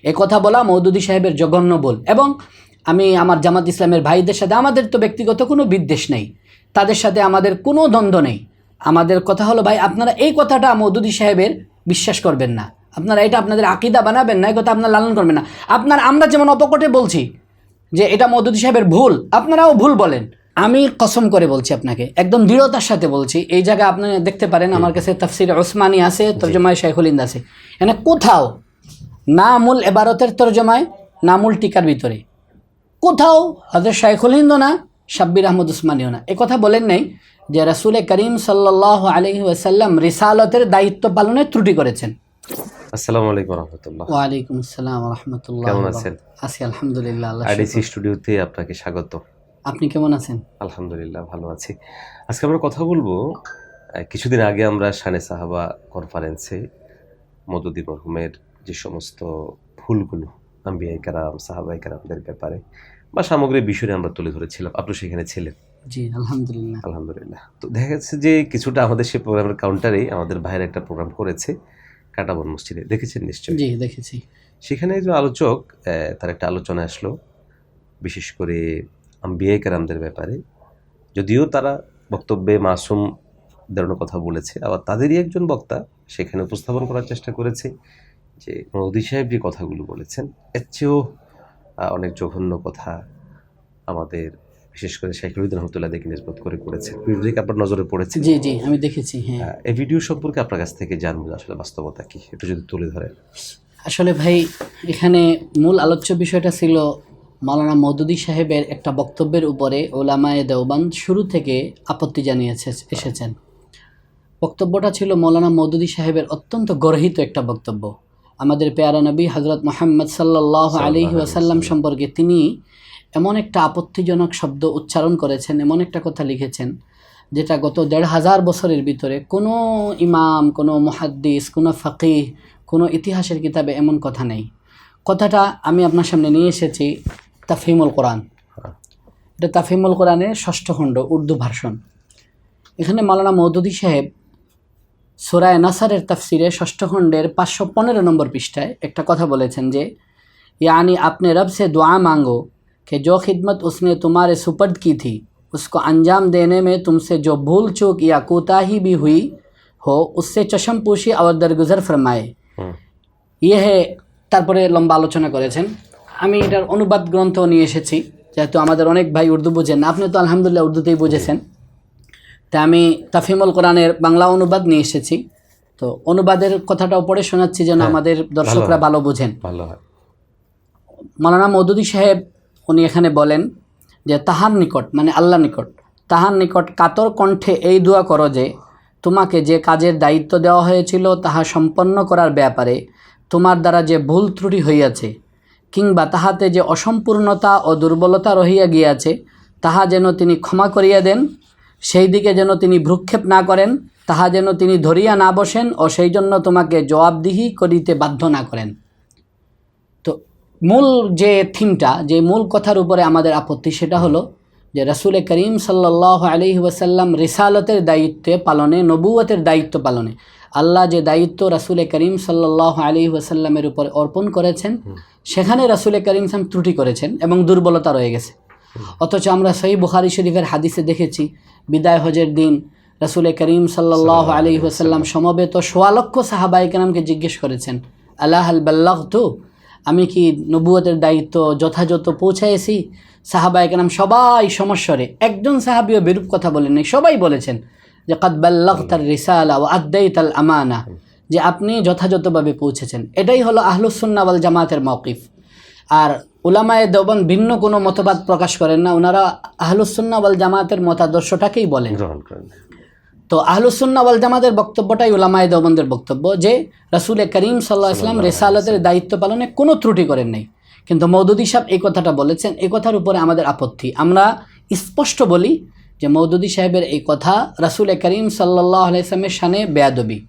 এ কথা বলা মওদুদী সাহেবের জঘন্য বল। এবং আমি আমার জামাত ইসলামের ভাইদের সাথে আমাদের তো ব্যক্তিগত কোনো বিদ্বেষ নেই, তাদের সাথে আমাদের কোনো দ্বন্দ্ব নেই। আমাদের কথা হলো ভাই আপনারা এই কথাটা মওদুদী সাহেবের বিশ্বাস করবেন না, আপনারা এটা আপনাদের আকীদা বানাবেন না, এই কথা আপনারা লালন করবেন না। আমরা যেমন অপকটে বলছি যে এটা মওদুদী সাহেবের ভুল, আপনারাও ভুল বলেন। আমি কসম করে বলছি আপনাকে, একদম দৃঢ়তার সাথে বলছি, এই জায়গায় আপনি দেখতে পারেন আমার কাছে তাফসিরে ওসমানী আছে, তরজমায় শাইখুল হিন্দ আছে, এখানে কোথাও না মূল ইবারতের তরজমায় না মূল টিকার ভিতরে কোথাও হযরত শাইখুল হিন্দ না শাব্বির আহমদ উসমানীও না এ কথা বলেন নাই যে রাসূল করিম সাল্লাল্লাহু আলাইহি ওয়াসাল্লাম রিসালাতের দায়িত্ব পালনে ত্রুটি করেছেন। আসসালামু আলাইকুম রাহমাতুল্লাহ। ওয়া আলাইকুম আসসালাম ওয়া রাহমাতুল্লাহ। কেমন আছেন? আছি আলহামদুলিল্লাহ, আল্লাহ আইডিসি স্টুডিওতে আপনাকে স্বাগত। আপনি কেমন আছেন? আলহামদুলিল্লাহ ভালো আছি। আজকে আমরা কথা বলবো, কিছুদিন আগে আমরা শানে সাহাবা কনফারেন্সে মওদুদী মরহুমের যে সমস্ত ভুলগুলো আম্বিয়ায়ে কেরাম সাহাবায়ে কেরামদের ব্যাপারে বা সামগ্রিক বিষয়ে আমরা তুলে ধরেছিলাম, আপনি সেখানে ছিলেন। জি আলহামদুলিল্লাহ। আলহামদুলিল্লাহ। তো দেখা যাচ্ছে যে কিছুটা আমাদের সেই প্রোগ্রামের কাউন্টারেই আমাদের ভাইয়ের একটা প্রোগ্রাম করেছে কাটাবন মসজিদে, দেখেছেন নিশ্চয়ই? জি দেখেছি। সেখানে যে আলোচক তার একটা আলোচনা আসলো বিশেষ করে আম্বিয়ায়ে কেরামদের ব্যাপারে, যদিও তারা বক্তব্যে মাসুমদের কথা বলেছে, আবার তাদেরই একজন বক্তা সেখানে উপস্থাপন করার চেষ্টা করেছে যে মওদুদী সাহেব যে কথাগুলো বলেছেন এর চেয়েও অনেক জঘন্য কথা আমাদের বিশেষ করে শাইখুল হিন্দ রহমতুল্লাহ দেখে নিসবত করে করেছে। ভিডিওটি আপনার নজরে পড়েছে? জি জি আমি দেখেছি। হ্যাঁ, এই ভিডিও সম্পর্কে আপনার কাছ থেকে জানবো আসলে বাস্তবতা কি, একটু যদি তুলে ধরেন। আসলে ভাই এখানে মূল আলোচ্য বিষয়টা ছিল মাওলানা মওদুদী সাহেবের একটা বক্তব্যের উপরে উলামায়ে দেওবান্দ শুরু থেকে আপত্তি জানিয়েছে এসেছেন। বক্তব্যটা ছিল মাওলানা মওদুদী সাহেবের অত্যন্ত গর্হিত একটা বক্তব্য। আমাদের পেয়ারা নবী হযরত মুহাম্মদ সাল্লাল্লাহু আলাইহি ওয়াসাল্লাম সম্পর্কে তিনি এমন একটা আপত্তিজনক শব্দ উচ্চারণ করেছেন, এমন একটা কথা লিখেছেন যেটা গত ১৫০০ বছরের ভিতরে কোনো ইমাম, কোনো মুহাদ্দিস, কোনো ফাকিহ, কোনো ইতিহাসের কিতাবে এমন কথা নেই। কথাটা আমি আপনার সামনে নিয়ে এসেছি তাফহিমুল কোরআন। এটা তাফহিমুল কোরআনের ৬ষ্ঠ খণ্ড উর্দু ভার্সন। এখানে মাওলানা মওদুদী সাহেব সূরা নাসরের তাফসিরে ৬ষ্ঠ খণ্ডের ৫১৫ নম্বর পৃষ্ঠায় একটা কথা বলেছেন যে यानी अपने रब से दुआ मांगो कि जो खिदमत उसने तुम्हारे सुपर्द की थी उसको अंजाम देने में तुमसे जो भूल चूक या कोताही भी हुई हो उससे चशम पोशी और दरगुजर फरमाए। यह তারপরে লম্বা আলোচনা করেছেন। আমি এটার অনুবাদ গ্রন্থ নিয়ে এসেছি, যেহেতু আমাদের অনেক ভাই উর্দু বোঝেন না, আপনি তো আলহামদুলিল্লাহ উর্দুতেই বুঝেছেন, তাই আমি তাফহিমুল কোরআনের বাংলা অনুবাদ নিয়ে এসেছি। তো অনুবাদের কথাটাও পড়ে শোনাচ্ছি যেন আমাদের দর্শকরা ভালো বোঝেন। ভালো হয়। মাওলানা মওদুদী সাহেব উনি এখানে বলেন যে তাহার নিকট মানে আল্লাহ নিকট, তাহার নিকট কাতর কণ্ঠে এই দোয়া করো যে তোমাকে যে কাজের দায়িত্ব দেওয়া হয়েছিল তাহা সম্পন্ন করার ব্যাপারে তোমার দ্বারা যে ভুল ত্রুটি হইয়াছে কিংবা তাহাতে যে অসম্পূর্ণতা ও দুর্বলতা রহিয়া গিয়াছে তাহা যেন তিনি ক্ষমা করিয়া দেন, সেই দিকে যেন তিনি ভ্রুক্ষেপ না করেন, তাহা যেন তিনি ধরিয়া না বসেন ও সেই জন্য তোমাকে জবাবদিহি করিতে বাধ্য না করেন। তো মূল যে থিমটা, যে মূল কথার উপরে আমাদের আপত্তি সেটা হলো যে রাসূল করিম সাল্লাল্লাহু আলাইহি ওয়াসাল্লাম রিসালতের দায়িত্ব পালনে, নবুয়তের দায়িত্ব পালনে আল্লাহ যে দায়িত্ব রাসূল করিম সাল্লাল্লাহু আলাইহি ওয়াসাল্লামের উপর অর্পণ করেছেন সেখানে রাসূল করিম সাল্লাম ত্রুটি করেছেন এবং দুর্বলতা রয়ে গেছে। অথচ আমরা সহিহ বুখারী শরীফের হাদিসে দেখেছি বিদায় হজের দিন রাসূল করিম সাল্লাল্লাহু আলাইহি ওয়াসাল্লাম সমবেত ১৬ লক্ষ সাহাবায়ে কেরামকে জিজ্ঞেস করেছেন আলা হাল বাল্লাগতু, আমি কি নবুয়তের দায়িত্ব যথাযথ পৌঁছাইছি? সাহাবায়ে কেরাম সবাই সমস্বরে, একজন সাহাবীও বিরূপ কথা বলেন নাই, সবাই বলেছেন যে কাদ বাল্লাগতার রিসালা ওয়া আদ্দাইতাল আমানা, যে আপনি যথাযথভাবে পৌঁছেছেন। এটাই হলো আহলুস সুন্নাহ ওয়াল জামাতের মওকিফ। আর উলামায়ে দেওবান্দ ভিন্ন কোনো মতবাদ প্রকাশ করেন না, ওনারা আহলুস সুন্নাহ ওয়াল জামাতের মতাদর্শটাকেই বলেন। তো আহলুস সুন্নাহ ওয়াল জামাতের বক্তব্যটাই উলামায়ে দেওবান্দের বক্তব্য যে রাসূল করিম সাল্লাল্লাহু আলাইহি ওয়াসাল্লাম রিসালাতের দায়িত্ব পালনে কোনো ত্রুটি করেন নাই। কিন্তু মওদুদী সাহেব এই কথাটা বলেছেন, এই কথার উপরে আমাদের আপত্তি। আমরা স্পষ্ট বলি যে মওদুদী সাহেবের এই কথা রাসূল করিম সাল্লাল্লাহু আলাইহি ওয়াসাল্লামের শানে বেয়াদবি,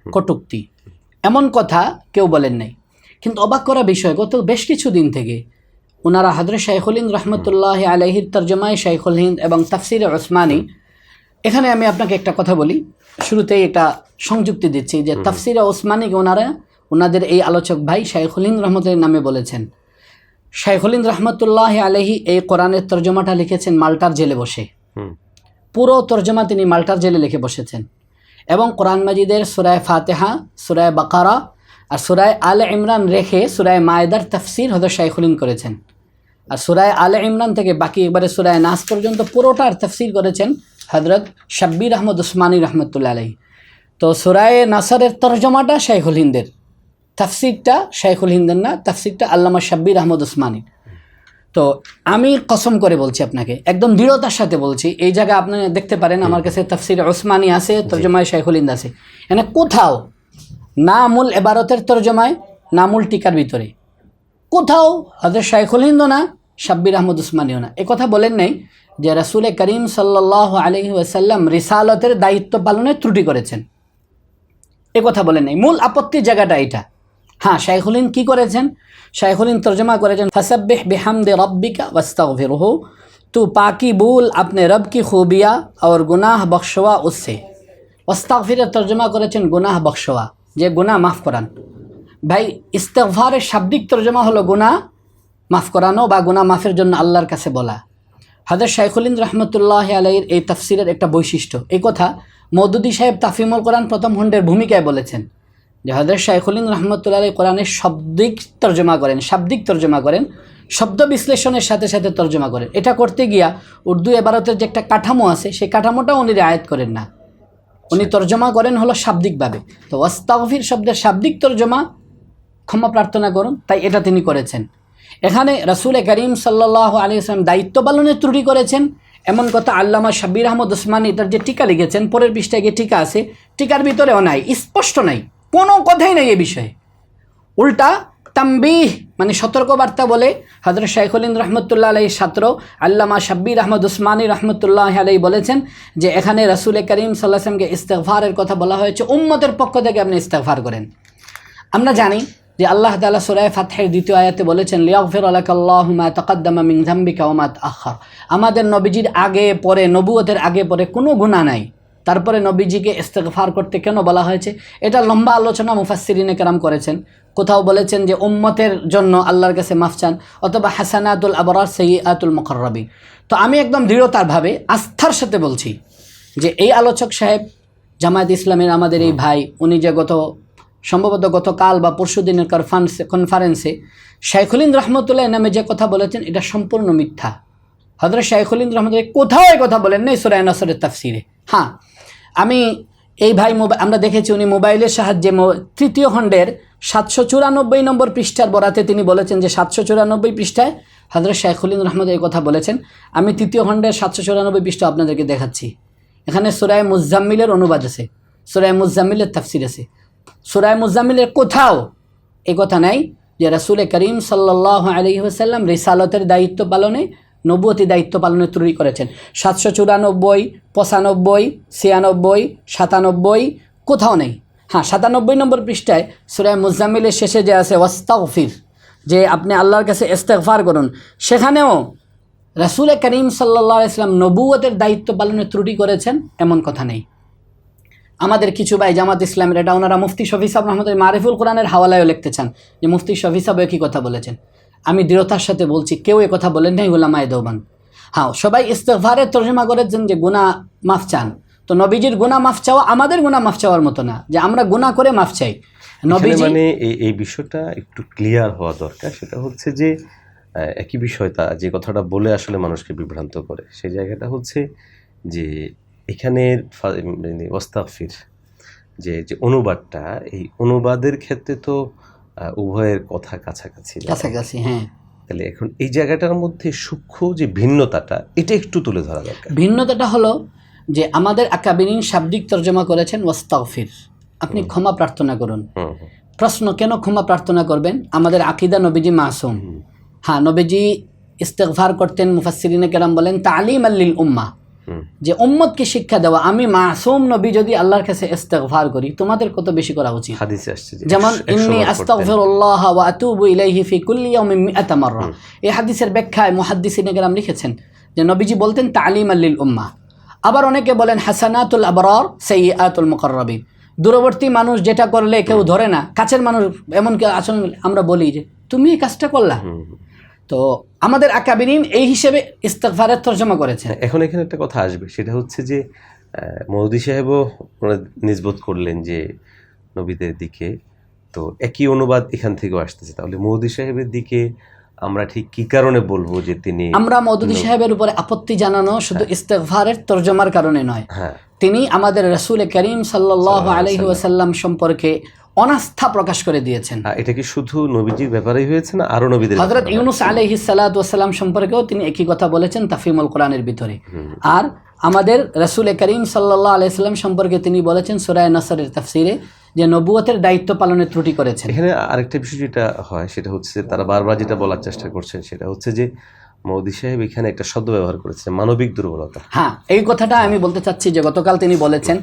কটূক্তি, এমন কথা কেউ বলেন নাই। কিন্তু অবাক করা বিষয়, গত বেশ কিছুদিন থেকে ওনারা হযরত শাইখুল হিন্দ রহমতুল্লাহি আলাইহির তরজমায়ে শাইখুল হিন্দ এবং তাফসিরে ওসমানী, এখানে আমি আপনাকে একটা কথা বলি, শুরুতেই একটা সংযুক্তি দিচ্ছি যে তাফসিরে ওসমানীকে ওনাদের এই আলোচক ভাই শাইখুল হিন্দ রহমতুল্লাহ নামে বলেছেন। শাইখুল হিন্দ রহমতুল্লাহ আলাইহি এই কোরআনের তর্জমাটা লিখেছেন মাল্টার জেলে বসে। পুরো তর্জমা তিনি মাল্টার জেলে লিখে বসেছেন এবং কোরআন মাজিদের সূরা ফাতিহা, সূরা বাকারা আর সূরা আলে ইমরান রেখে সূরা মায়েদার তাফসির হযরত শাইখুল হিন্দ করেছেন। আর সূরা আলে ইমরান থেকে বাকি একবারে সূরা নাস পর্যন্ত পুরোটার তাফসির করেছেন হযরত শাব্বির আহমদ উসমানী রহমতুল্লাহ আলাইহি। তো সূরা নাসরের তর্জমাটা শাইখুল হিন্দের, তাফসিরটা শাইখুল হিন্দের না, তাফসিরটা আল্লামা শাব্বির আহমদ উসমানী। তো আমি কসম করে বলছি আপনাকে, একদম দৃঢ়তার সাথে বলছি, এই জায়গায় আপনি দেখতে পারেন আমার কাছে তাফসির উসমানী আছে, তর্জমায় শাইখুল হিন্দ আছে। এখানে কোথাও না মূল এবারতের তর্জমায় না মূল টিকার ভিতরে কোথাও হযরত শাইখুল হিন্দ না শাব্বির আহমদ উসমানীও না এ কথা বলেন নাই যে রাসূল করিম সাল্লাল্লাহু আলাইহি ওয়াসাল্লাম রিসালতের দায়িত্ব পালনে ত্রুটি করেছেন, এ কথা বলেন নাই। মূল আপত্তির জায়গাটা এটা। हाँ शाइखुल हिंद की करेছেন, शाइखुल हिंद तर्जमा करेছেন फसब्बिह बिहम्दि रब्बिका वस्तगफिरहु, तू पाकी बोल अपने रब की खूबियाँ और गुनाह बख्शवा उससे। वस्तगफिर तर्जमा करेছেন गुनाह बख्शवा, যে গুনাহ মাফ করান। ভাই ইস্তিগফারের শাব্দিক তর্জমা হলো গুনাহ মাফ করানো বা গুনাহ মাফের জন্য আল্লাহর কাছে বলা। হযরত শাইখুল হিন্দ রহমতুল্লাহ আলাইহির এই তাফসিরের একটা বৈশিষ্ট্য, এই কথা মওদুদী সাহেব তাফহিমুল কোরআন প্রথম খণ্ডের ভূমিকায় বলেছেন যে হযরত শাইখুল হিন্দ রহমতুল্লাহ আলাইহি কোরআনের শাব্দিক তর্জমা করেন, শাব্দিক তর্জমা করেন, শব্দ বিশ্লেষণের সাথে সাথে তর্জমা করেন। এটা করতে গিয়া উর্দু এবারতের যে একটা কাঠামো আছে সেই কাঠামোটা উনি রিআয়াত করেন না, উনি তর্জমা করেন হলো শাব্দিকভাবে। তো ওয়াস্তাগফির শব্দের শাব্দিক তর্জমা ক্ষমা প্রার্থনা করুন, তাই এটা তিনি করেছেন। এখানে রাসূল করিম সাল্লাল্লাহু আলাইহি ওয়াসাল্লাম দায়িত্ব পালনে ত্রুটি করেছেন এমন কথা আল্লামা শাব্বির আহমদ উসমানী তার যে টিকা লিখেছেন, পরের পৃষ্ঠায় গিয়ে টিকা আছে, টিকার ভিতরেও নাই, স্পষ্ট নাই, কোনো কথাই নাই এ বিষয়ে। উল্টা তামবিহ মানে সতর্কবার্তা বলে হযরত শাইখুল হিন্দ রহমতুল্লাহ আলাইহির ছাত্র আল্লামা শাব্বির আহমদ উসমানী রহমতুল্লাহ আলাইহি বলেছেন যে এখানে রাসূল করিম সাল্লাল্লাহু আলাইহি ওয়াসাল্লামকে ইস্তিগফারের কথা বলা হয়েছে, উম্মতের পক্ষ থেকে আপনি ইস্তিগফার করেন। আমরা জানি যে আল্লাহ তাআলা সূরা ফাতহের দ্বিতীয় আয়াতে বলেছেন লিয়াগফির লাকাল্লাহু মা তাকাদ্দামা মিন যামবিকা ওয়া মা তাআখার। আমাদের নবীজির আগে পরে, নবুয়তের আগে পরে কোনো গুনাহ নাই, তারপরে নবীজিকে ইস্তিগফার করতে কেন বলা হয়েছে? এটা লম্বা আলোচনা মুফাসসিরিনে কেরাম করেছেন। কোথাও বলেছেন যে উম্মতের জন্য আল্লাহর কাছে মাফ চান, অথবা হাসানাতুল আবরার সাইয়্যাতুল মুকাররাবিন। তো আমি একদম দৃঢ়তারভাবে আস্থার সাথে বলছি যে এই আলোচক সাহেব জামায়াত ইসলামের আমাদের এই ভাই, উনি যে সম্ভবত গতকাল বা পরশু দিনের কনফারেন্সে শাইখুল হিন্দ রহমতুল্লাহ নামে যে কথা বলেছেন এটা সম্পূর্ণ মিথ্যা। হযরত শাইখুল হিন্দ রহমতুল্লাহ কোথাও এই কথা বলেন নাই সূরা নাসরের তাফসিরে। হ্যাঁ, আমি এই ভাই আমরা দেখেছি উনি মোবাইলের সাহায্যে তৃতীয় খণ্ডের 794 নম্বর পৃষ্ঠার বরাতে তিনি বলেছেন যে 794 পৃষ্ঠায় হযরত শাইখুল হিন্দ রহমতুল্লাহ এই কথা বলেছেন। আমি তৃতীয় খণ্ডের 794 পৃষ্ঠা আপনাদেরকে দেখাচ্ছি। এখানে সূরা মুজাম্মিলের অনুবাদ আছে, সূরা মুজাম্মিলের তাফসির আছে। সূরা মুজাম্মিলের কোথাও এই কথা নাই যে রাসূল করিম সাল্লাল্লাহু আলাইহি ওয়াসাল্লাম রিসালতের দায়িত্ব পালনে, নবুয়তি দায়িত্ব পালনে ত্রুটি করেছেন। 794, 95, 96, 97 কোথাও নেই। হ্যাঁ, 97 নম্বর পৃষ্ঠায় সূরা মুজাম্মিলের শেষে যে আছে ওয়াস্তাগফির, যে আপনি আল্লাহর কাছে ইস্তিগফার করুন, সেখানেও রাসূল করিম সাল্লাল্লাহু আলাইহি ওয়াসাল্লাম নবুয়তের দায়িত্ব পালনে ত্রুটি করেছেন এমন কথা নেই। আমাদের কিছু ভাই জামাত ইসলামের, এটা ওনারা মুফতি শফি সাহেব রহমতুল্লাহ মারিফুল কোরআনের হাওয়ালায়ও লিখতে চান যে মুফতি শফি সাহেব একই কথা বলেছেন। আমি দৃঢ়তার সাথে বলছি কেউ এ কথা বলেন নাই উলামায়ে দেওবন্দ। হ্যাঁ, সবাই ইস্তিগফারের তর্জমা করেছেন যে গুনাহ মাফ চান। তো নবীজির গুনাহ মাফ চাওয়া আমাদের গুনাহ মাফ চাওয়ার মতো না যে আমরা গুনাহ করে মাফ চাই। নবীজি মানে এই বিষয়টা একটু ক্লিয়ার হওয়া দরকার। সেটা হচ্ছে যে একই বিষয়টা যে কথাটা বলে আসলে মানুষকে বিভ্রান্ত করে, সেই জায়গাটা হচ্ছে যে এখানের ওয়াস্তাগফির যে অনুবাদটা, এই অনুবাদের ক্ষেত্রে তো উভয়ের কথা কাছাকাছি। হ্যাঁ, তাহলে এখন এই জায়গাটার মধ্যে সূক্ষ্ম যে ভিন্নতাটা, এটা একটু তুলে ধরা দরকার। ভিন্নতাটা হলো যে আমাদের আকাবিরিন শাব্দিক তর্জমা করেছেন ওয়াস্তাগফির, আপনি ক্ষমা প্রার্থনা করুন। প্রশ্ন, কেন ক্ষমা প্রার্থনা করবেন? আমাদের আকীদা নবীজি মাসুম। হ্যাঁ, নবীজি ইস্তিগফার করতেন, মুফাসসিরিনে কেরাম বলেন তালিমান লিল উম্মাহ, যে উম্মতকে শিক্ষা দেওয়া। আমি মাসুম নবী যদি আল্লাহর কাছে ইস্তিগফার করি, তোমাদের কত বেশি করা উচিত। হাদিসে আসছে যেমন ইন্নী আস্তাগফিরুল্লাহ ওয়া আতুবু ইলাইহি ফি কুল্লি ইয়াউমিন 100 মাররা। এই হাদিসের ব্যাখ্যায় মুহাদ্দিসিনে কেরাম লিখেছেন যে নবীজি বলতেন তালিমান লিল উম্মাহ। আবার অনেকে বলেন হাসানাতুল আবরার সাইয়্যাতুল মুকাররাবিন, দূরবর্তী মানুষ যেটা করলে কেউ ধরে না, কাছের মানুষ এমনকি আসলে আমরা বলি যে তুমি এই কাজটা করলা। তো আমাদের আকাবিরিন এই হিসেবে ইস্তেগফারের তরজমা করেছেন। এখন এখানে একটা কথা আসবে, সেটা হচ্ছে যে মৌদুদি সাহেবও নিসবত করলেন যে নবীদের দিকে, তো একই অনুবাদ এখান থেকেও আসতেছে। তাহলে মৌদুদি সাহেবের দিকে আমরা ঠিক কি কারণে বলবো যে তিনি, আমরা মৌদুদি সাহেবের উপরে আপত্তি জানানো শুধু ইস্তেগফারের তরজমার কারণে নয়, হ্যাঁ, তিনি আমাদের রাসূল করিম সাল্লাল্লাহু আলাইহি ওয়াসাল্লাম সম্পর্কে অনাস্থা প্রকাশ করে দিয়েছেন। এটা কি শুধু নবীজির ব্যাপারেই হয়েছে না আরো নবীদের? হযরত ইউনূস আলাইহিস সালাতু ওয়াসসালাম সম্পর্কেও তিনি একই কথা বলেছেন তাফহিমুল কোরআনের ভিতরে। আর আমাদের রাসূল করিম সাল্লাল্লাহু আলাইহি ওয়াসাল্লাম সম্পর্কে তিনি বলেছেন সূরা নাসরের তাফসিরে যে নবুয়তের দায়িত্ব পালনে ত্রুটি করেছেন। এখানে আরেকটা বিষয় যেটা হয় সেটা হচ্ছে তারা বারবার যেটা বলার চেষ্টা করছেন সেটা হচ্ছে যে মৌদুদি সাহেব এখানে একটা শব্দ ব্যবহার করেছে, মানবিক দুর্বলতা। হ্যাঁ, এই কথাটা আমি বলতে চাচ্ছি যে গতকাল তিনি বলেছেন,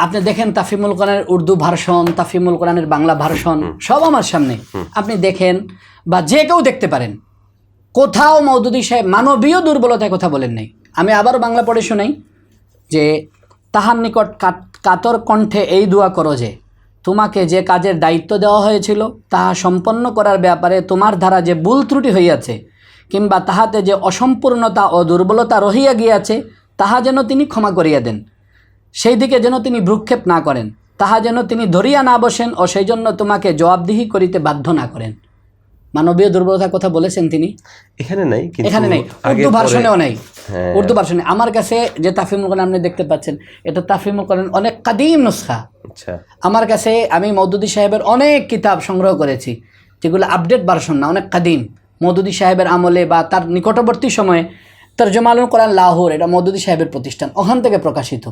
আপনি দেখেন তাফহিমুল কোরআনের উর্দু ভার্সন, তাফহিমুল কোরআনের বাংলা ভার্সন সব আমার সামনে, আপনি দেখেন বা যে কেউ দেখতে পারেন, কোথাও মৌদুদি সাহেব মানবীয় দুর্বলতার কথা বলেন নাই। আমি আবারও বাংলা পড়ে শোনাই যে তাহার নিকট কাতর কণ্ঠে এই দোয়া করো যে তোমাকে যে কাজের দায়িত্ব দেওয়া হয়েছিল তাহা সম্পন্ন করার ব্যাপারে তোমার দ্বারা যে ভুল ত্রুটি হইয়াছে কিংবা তাহাতে যে অসম্পূর্ণতা ও দুর্বলতা রহিয়া গিয়াছে তাহা যেন তিনি ক্ষমা করিয়া দেন, সেই দিকে যেন তিনি ভ্রুক্ষেপ না করেন, তাহা যেন তিনি ধরিয়া না বসেন ও সেই জন্য তোমাকে জবাবদিহি করিতে বাধ্য না করেন। মানবীয় দুর্বলতার কথা বলেছেন তিনি, এখানে নাই, কিন্তু এখানে নেই, উর্দু ভার্সনেও নেই। উর্দু ভার্সনে আমার কাছে যে তাফহিমুল কোরআন আপনি দেখতে পাচ্ছেন, এটা তাফহিমুল কোরআন অনেক কাদিম নুসখা। আচ্ছা, আমার কাছে আমি মৌদুদি সাহেবের অনেক কিতাব সংগ্রহ করেছি যেগুলো আপডেট ভার্সন না, অনেক কাদিম, মৌদুদি সাহেবের আমলে বা তার নিকটবর্তী সময়ে। তরজমাউল কোরআন লাহোর, এটা মৌদুদি সাহেবের প্রতিষ্ঠান, ওখান থেকে প্রকাশিত।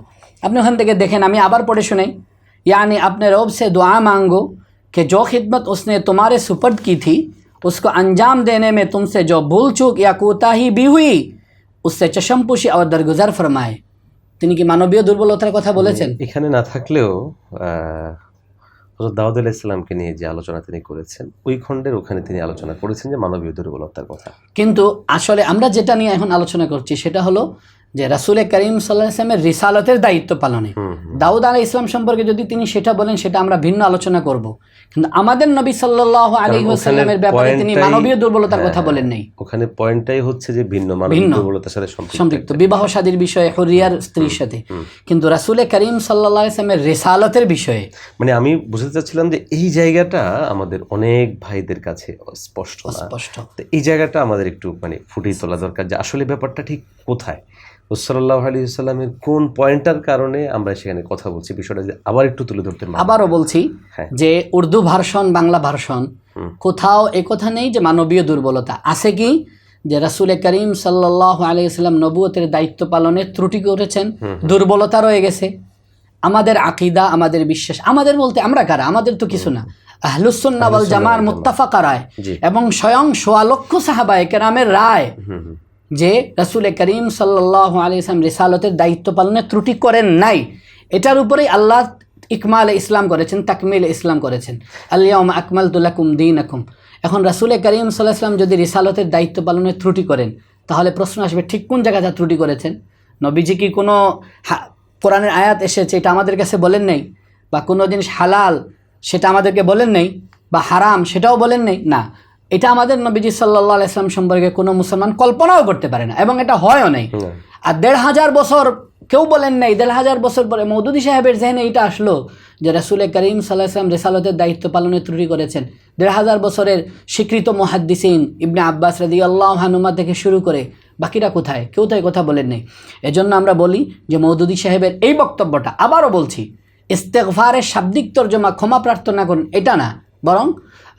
আপনি ওখান থেকে দেখেন, আমি আবার পড়ে শোনাই। यानी अपने रब से दुआ मांगो कि जो खिदमत उसने तुम्हारे सुपर्द की थी उसको अंजाम देने में तुमसे जो भूल चूक या कोताही भी हुई उससे चशमपुशी और दरगुजर फरमाए। তিনি কি মানবীয় দুর্বলতার কথা বলেছেন? এখানে না থাকলেও হযরত দাউদ আলাইহিস সালামকে নিয়ে যে আলোচনা তিনি করেছেন ওই খণ্ডের ওখানে তিনি আলোচনা করেছেন যে মানবীয় দুর্বলতার কথা। কিন্তু আসলে আমরা যেটা নিয়ে এখন আলোচনা করছি সেটা হলো যে রাসূল করিম সাল্লাল্লাহু আলাইহি ওয়াসাল্লামের রিসালাতের দায়িত্ব পালনে দাউদ আলাইহিস সালাম সম্পর্কে যদি তিনি সেটা বলেন সেটা আমরা ভিন্ন আলোচনা করব, কিন্তু আমাদের নবী সাল্লাল্লাহু আলাইহি ওয়াসাল্লামের ব্যাপারে তিনি মানবীয় দুর্বলতার কথা বলেন নাই। ওখানে পয়েন্টটাই হচ্ছে যে ভিন্ন মানবীয় দুর্বলতার সাথে সম্পৃক্ত, বিবাহ শাদীর বিষয়ে, হুরিয়ার স্ত্রীর সাথে, কিন্তু রাসূল করিম সাল্লাল্লাহু আলাইহি ওয়াসাল্লামের রিসালাতের বিষয়ে। মানে আমি বুঝতে চাচ্ছিলাম যে এই জায়গাটা আমাদের অনেক ভাইদের কাছে স্পষ্ট না, তো এই জায়গাটা আমাদের একটু মানে ফুটিয়ে তোলা দরকার যে আসলে ব্যাপারটা ঠিক কোথায়, সাল্লাল্লাহু আলাইহি ওয়াসাল্লামের কোন পয়েন্টটার কারণে আমরা সেখানে কথা বলছি, বিষয়টা যে আবার একটু তুলে ধরতে। আবারও বলছি যে উর্দু ভার্সন, বাংলা ভার্সন, কোথাও এ কথা নেই যে মানবীয় দুর্বলতা আছে। কি যে রাসূল করিম সাল্লাল্লাহু আলাইহি ওয়াসাল্লাম নবুয়তের দায়িত্ব পালনে ত্রুটি করেছেন, দুর্বলতা রয়ে গেছে। আমাদের আকীদা, আমাদের বিশ্বাস, আমাদের বলতে আমরা কারা, আমাদের তো কিছু না, আহলুস সুন্নাহ ওয়াল জামার মুত্তাফাকা রায় এবং স্বয়ং ১৬ লক্ষ সাহাবায়ে কেরামের রায় যে রাসূল করিম সাল্লাল্লাহু আলাইহি ওয়াসাল্লাম রিসালাতের দায়িত্ব পালনে ত্রুটি করেন নাই। এটার উপরেই আল্লাহ ইকমাল ইসলাম করেছেন, তাকমিল ইসলাম করেছেন, আল ইয়াউমা আকমালতু লাকুম দীনাকুম। এখন রাসূল করিম সাল্লাল্লাহু আলাইহি ওয়াসাল্লাম যদি রিসালাতের দায়িত্ব পালনে ত্রুটি করেন তাহলে প্রশ্ন আসবে ঠিক কোন জায়গায় ত্রুটি করেছেন? নবীজি কি কোনো কোরআনের আয়াত এসেছে এটা আমাদের কাছে বলেন নাই, বা কোনো জিনিস হালাল সেটা আমাদেরকে বলেন নাই, বা হারাম সেটাও বলেন নাই? না, এটা আমাদের নবীজি সাল্লাল্লাহু আলাইহি ওয়াসাল্লাম সম্পর্কে কোনো মুসলমান কল্পনাও করতে পারে না, এবং এটা হয়ও নাই। আর ১৫০০ বছর কেউ বলেন নাই, ১৫০০ বছর পরে মৌদুদি সাহেবের জেহনে এইটা আসলো যে রাসূল করিম সাল্লাল্লাহু আলাইহি ওয়াসাল্লাম রিসালাতের দায়িত্ব পালনে ত্রুটি করেছেন। ১৫০০ বছরের স্বীকৃত মুহাদ্দিসিন ইবনে আব্বাস রাদিয়াল্লাহু আনহুমা থেকে শুরু করে বাকিরা কোথায়? কেউ তাই কথা বলেন নাই। এজন্য আমরা বলি যে মৌদুদি সাহেবের এই বক্তব্যটা, আবারও বলছি, ইস্তেগফারের শাব্দিক তর্জমা ক্ষমা প্রার্থনা করুন এটা না, বরং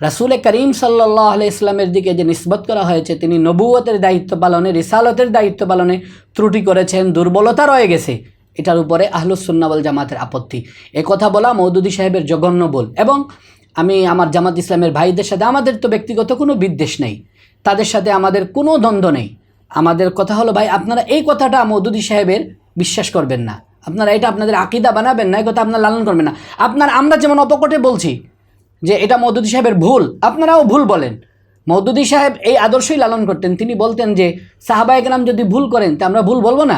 রাসূল করিম সাল্লাল্লাহু আলাইহি ওয়াসাল্লামের দিকে যে নিসবত করা হয়েছে তিনি নবুয়তের দায়িত্ব পালনে, রিসালাতের দায়িত্ব পালনে ত্রুটি করেছেন, দুর্বলতা রয়ে গেছে, এটার উপরে আহলুস সুন্নাহ ওয়াল জামাতের আপত্তি। এ কথা বলা মৌদুদি সাহেবের জঘন্য বল। এবং আমি আমার জামাত ইসলামের ভাইদের সাথে আমাদের তো ব্যক্তিগত কোনো বিদ্বেষ নেই, তাদের সাথে আমাদের কোনো দ্বন্দ্ব নেই। আমাদের কথা হলো, ভাই আপনারা এই কথাটা মৌদুদি সাহেবের বিশ্বাস করবেন না, আপনারা এটা আপনাদের আকীদা বানাবেন না, এই কথা আপনারা লালন করবেন না। আমরা যেমন অপকটে বলছি যে এটা মৌদুদি সাহেবের ভুল, আপনারাও ভুল বলেন। মৌদুদি সাহেব এই আদর্শই লালন করতেন। তিনি বলতেন যে সাহাবায়ে কেরাম যদি ভুল করেন তা আমরা ভুল বলবো না।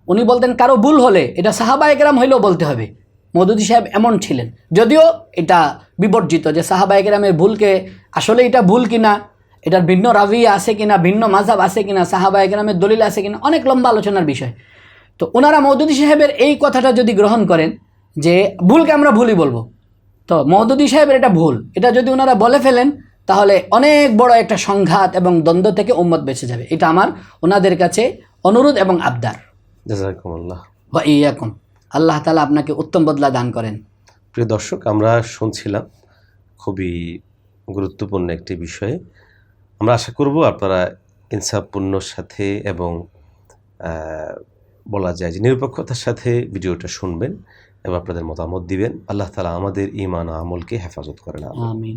উনি বলতেন কারো ভুল হলে এটা সাহাবায়ে কেরাম হইলেও বলতে হবে, মওদুদী সাহেব এমন ছিলেন, যদিও এটা বিবর্জিত যে সাহাবায়ে কেরামের ভুলকে আসলে এটা ভুল কিনা, এটার ভিন্ন রাভি আছে কিনা, ভিন্ন মাযহাব আছে কিনা, সাহাবায়ে কেরামের দলিল আছে কিনা, অনেক লম্বা আলোচনার বিষয়। তো ওনারা মওদুদী সাহেবের এই কথাটা যদি গ্রহণ করেন যে ভুলকে আমরা ভুলই বলবো, তো মওদুদী সাহেবের এটা ভুল, এটা যদি ওনারা বলে ফেলেন তাহলে অনেক বড় একটা সংঘাত এবং দ্বন্দ্ব থেকে উম্মত বেঁচে যাবে। এটা আমার ওনাদের কাছে অনুরোধ এবং আবদার। জাযাকুমুল্লাহ। ওয়া ইয়াকুম। আল্লাহ তাআলা আপনাকে উত্তম বদলা দান করেন। প্রিয় দর্শক, আমরা শুনছিলাম খুবই গুরুত্বপূর্ণ একটি বিষয়ে। আমরা আশা করব আপনারা ইনসাফপূর্ণ সাথে এবং বলা যায় যে নিরপেক্ষতার সাথে ভিডিওটা শুনবেন এবং আপনাদের মতামত দিবেন। আল্লাহ তাআলা আমাদের ঈমান ও আমলকে হেফাজত করেন। আমিন।